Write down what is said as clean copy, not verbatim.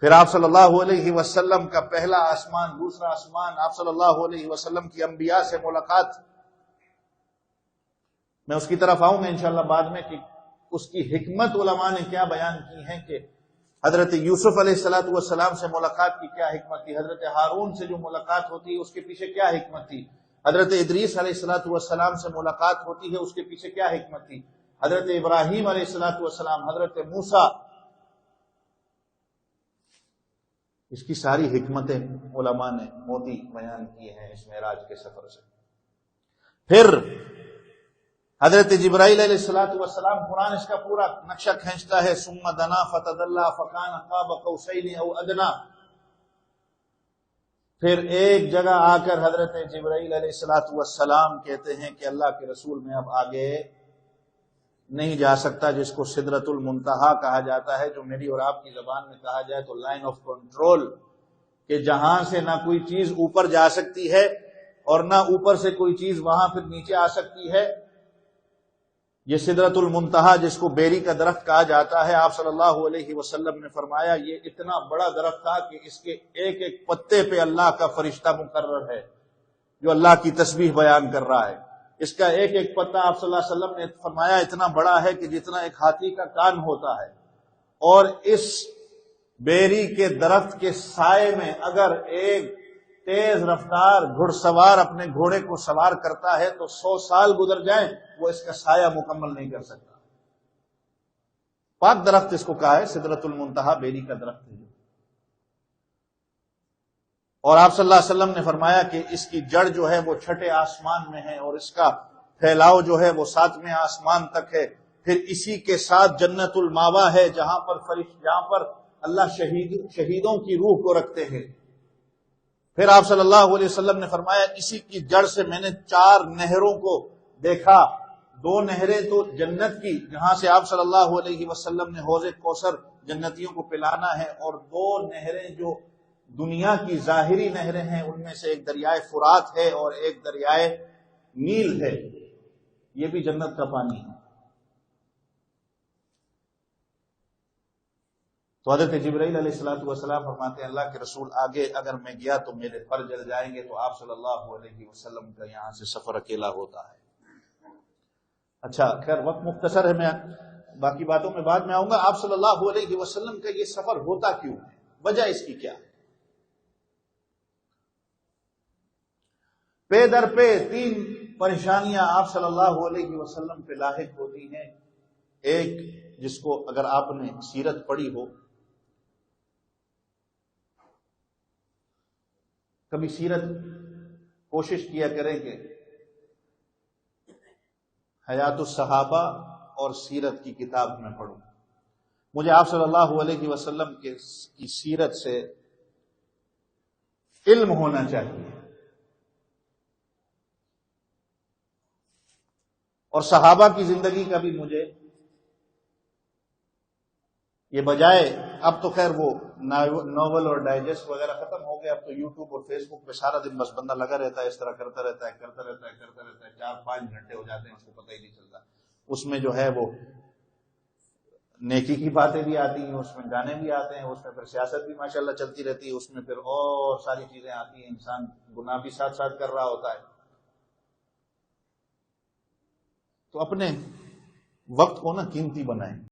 پھر آپ صلی اللہ علیہ وسلم کا پہلا آسمان، دوسرا آسمان، آپ صلی اللہ علیہ وسلم کی انبیاء سے ملاقات، میں اس کی طرف آؤں گا انشاءاللہ بعد میں کہ اس کی حکمت علماء نے کیا بیان کی ہے کہ حضرت یوسف علیہ السلام سے ملاقات کی کیا حکمت تھی، حضرت ہارون سے جو ملاقات ہوتی ہے اس کے پیچھے کیا حکمت تھی، حضرت ادریس علیہ السلام سے ملاقات ہوتی ہے اس کے پیچھے کیا حکمت تھی، حضرت ابراہیم علیہ السلام، حضرت موسیٰ، اس کی ساری حکمتیں علماء نے موٹی بیان کی ہیں اس معراج کے سفر سے۔ پھر حضرت جبرائیل علیہ السلام، قرآن اس کا پورا نقشہ کھینچتا ہے، ثم دنا فتدلی فکان قاب قوسین او ادنا۔ پھر ایک جگہ آ کر حضرت جبرائیل علیہ السلام کہتے ہیں کہ اللہ کے رسول میں اب آگے نہیں جا سکتا، جس کو سدرۃ المنتہا کہا جاتا ہے، جو میری اور آپ کی زبان میں کہا جائے تو لائن آف کنٹرول، کہ جہاں سے نہ کوئی چیز اوپر جا سکتی ہے اور نہ اوپر سے کوئی چیز وہاں پھر نیچے آ سکتی ہے۔ یہ سدرۃ المنتہا جس کو بیری کا درخت کہا جاتا ہے، آپ صلی اللہ علیہ وسلم نے فرمایا یہ اتنا بڑا درخت تھا کہ اس کے ایک ایک پتے پہ اللہ کا فرشتہ مقرر ہے جو اللہ کی تسبیح بیان کر رہا ہے۔ اس کا ایک ایک پتا آپ صلی اللہ علیہ وسلم نے فرمایا اتنا بڑا ہے کہ جتنا ایک ہاتھی کا کان ہوتا ہے، اور اس بیری کے درخت کے سائے میں اگر ایک تیز رفتار گھڑ سوار اپنے گھوڑے کو سوار کرتا ہے تو 100 سال گزر جائیں وہ اس کا سایہ مکمل نہیں کر سکتا۔ پاک درخت اس کو کہا ہے، سدرۃ المنتہا بیری کا درخت ہے۔ اور آپ صلی اللہ علیہ وسلم نے فرمایا کہ اس کی جڑ جو ہے وہ 6 آسمان میں ہے اور اس کا پھیلاؤ جو ہے وہ 7ویں آسمان تک ہے۔ پھر اسی کے ساتھ جنت الماوا ہے جہاں پر اللہ شہیدوں کی روح کو رکھتے ہیں۔ پھر آپ صلی اللہ علیہ وسلم نے فرمایا اسی کی جڑ سے میں نے 4 نہروں کو دیکھا، 2 نہریں تو جنت کی جہاں سے آپ صلی اللہ علیہ وسلم نے حوض کوثر جنتیوں کو پلانا ہے، اور 2 نہریں جو دنیا کی ظاہری نہریں ہیں ان میں سے ایک دریائے فرات ہے اور ایک دریائے نیل ہے، یہ بھی جنت کا پانی ہے۔ تو حضرت جبرائیل علیہ السلام فرماتے ہیں اللہ کے رسول آگے اگر میں گیا تو میرے پر جل جائیں گے، تو آپ صلی اللہ علیہ وسلم کا یہاں سے سفر اکیلا ہوتا ہے۔ اچھا خیر وقت مختصر ہے، میں باقی باتوں میں بعد میں آؤں گا۔ آپ صلی اللہ علیہ وسلم کا یہ سفر ہوتا کیوں ہے، وجہ اس کی کیا ہے؟ پے در پہ 3 پریشانیاں آپ صلی اللہ علیہ وسلم پہ لاحق ہوتی ہیں۔ ایک جس کو اگر آپ نے سیرت پڑھی ہو، کبھی سیرت کوشش کیا کریں کہ حیات الصحابہ اور سیرت کی کتاب میں پڑھوں۔ مجھے آپ صلی اللہ علیہ وسلم کی سیرت سے علم ہونا چاہیے، اور صحابہ کی زندگی کا بھی مجھے یہ بجائے، اب تو خیر وہ ناول اور ڈائجسٹ وغیرہ ختم ہو گئے، اب تو یوٹیوب اور فیس بک پہ سارا دن بس بندہ لگا رہتا ہے، اس طرح کرتا رہتا ہے 4-5 گھنٹے ہو جاتے ہیں اس کو پتہ ہی نہیں چلتا۔ اس میں جو ہے وہ نیکی کی باتیں بھی آتی ہیں، اس میں گانے بھی آتے ہیں، اس میں پھر سیاست بھی ماشاءاللہ چلتی رہتی ہے، اس میں پھر اور ساری چیزیں آتی ہیں، انسان گناہ بھی ساتھ ساتھ کر رہا ہوتا ہے۔ تو اپنے وقت کو نا قیمتی بنائیں۔